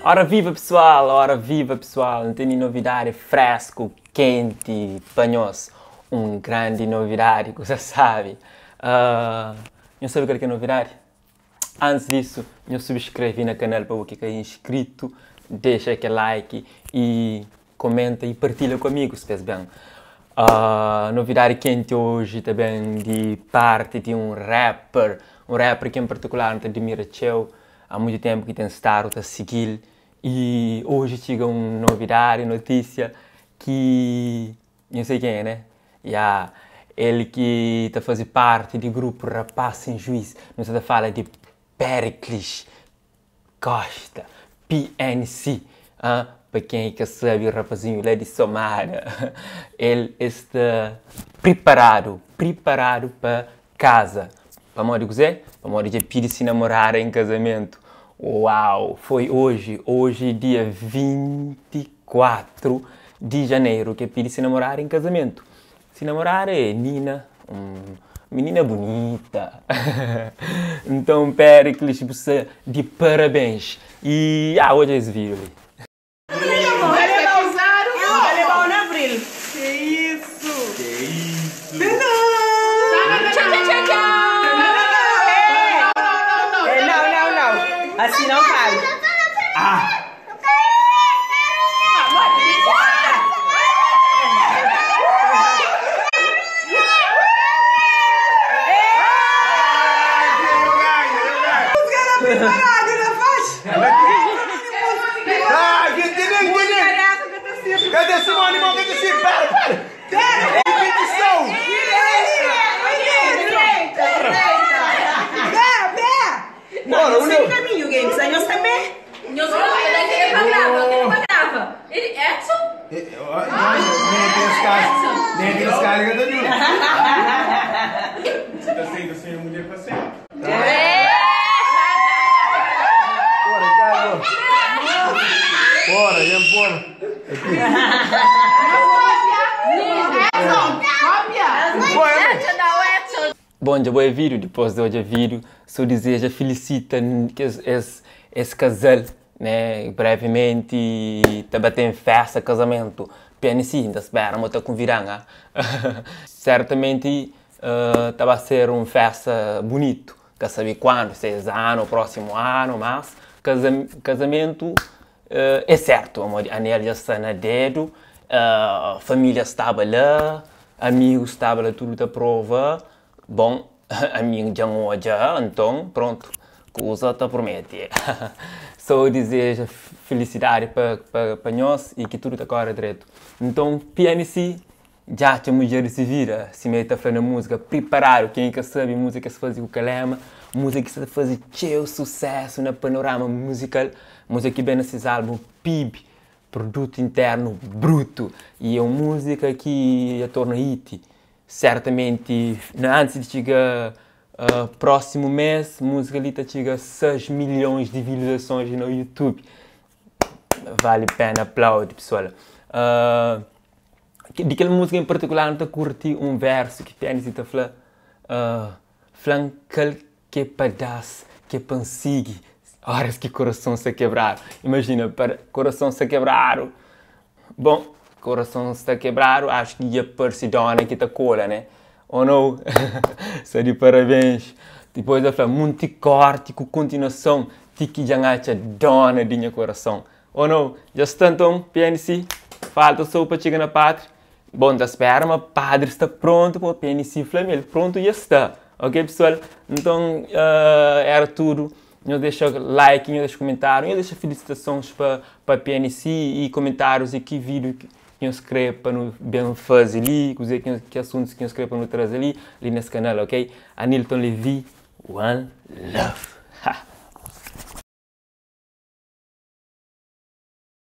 Ora viva pessoal, não tem novidade fresco, quente, panhoso. Grande novidade, você sabe. Não sabe o que é novidade? Antes disso, eu subscrevi no canal para você que é inscrito, deixa aquele like e comenta e partilha comigo, se fez bem. Novidade quente hoje também de parte de um rapper que em particular te admira há muito tempo que tem estado a seguir e hoje chega uma notícia que não sei quem é, né? Ele que está fazendo parte do grupo Rapaz Sem Juiz, não se fala de Pericles Costa, PNC, para quem que sabe o rapazinho lá de Somália, ele está preparado para casa. Vamos dizer? Vamos dizer, pedir se namorar em casamento. Uau! Foi hoje dia 24 de janeiro, que pedi se namorar em casamento. Se namorar é Nina, menina bonita. Então, Pericles, você de parabéns. E hoje é esse vídeo ali. Assim não vale. Cadê Simone? Cadê esse? Para! Não, não sei caminho, game. Você não também? Não sei ele pagava. Ele Edson? Nem aqueles caras que eu tô de Você tá sem mulher pra sempre. Bora, vem embora. Bom, já vou vídeo, depois de hoje vídeo, só dizer, já felicita esse casal, né, brevemente, tá batendo festa, casamento, PNC, ainda espera, mas tá convidando, certamente, tá a ser uma festa bonito, quer saber quando, se é ano, próximo ano, mas casamento é certo, a anel já está na dedo, família estava lá, amigos estavam lá, tudo da prova. Bom, a minha já hoje, então pronto, coisa está promete. Só desejo felicidade para nós e que tudo está agora direito. Então, PNC, já tem mulher se vira, se meta a música, preparado, quem que sabe música se faz com o calema, música que se faz cheio sucesso no panorama musical, música que vem nesses álbuns PIB, Produto Interno Bruto, e é uma música que a torna hit. Certamente, antes de chegar próximo mês, a música ali chega a 6 milhões de visualizações no YouTube. Vale a pena aplaudir, pessoal. De aquela música em particular, eu curti um verso que tem a falar flancal que pedaço, que pansigue, horas que coração se quebrar. Imagina, para coração se quebrar. Bom, coração está quebrado, acho que ia aparecer dona que está cola, né? Ou não? Só de parabéns. Depois eu falo, muito corte, com continuação, que já acha dona de minha coração. Ou não? Já está então, PNC, falta só para chegar na pátria. Bom, já espera, mas padre está pronto para o PNC Flamengo. Pronto, já está. Ok, pessoal? Então, era tudo. Eu deixo like, eu deixo comentário, eu deixo felicitações para PNC e comentários e que vídeo que eu escrevo para no bem fazer ali, que assuntos que eu escrevo para no trazer ali nesse canal, ok? Anilton Levi, One Love.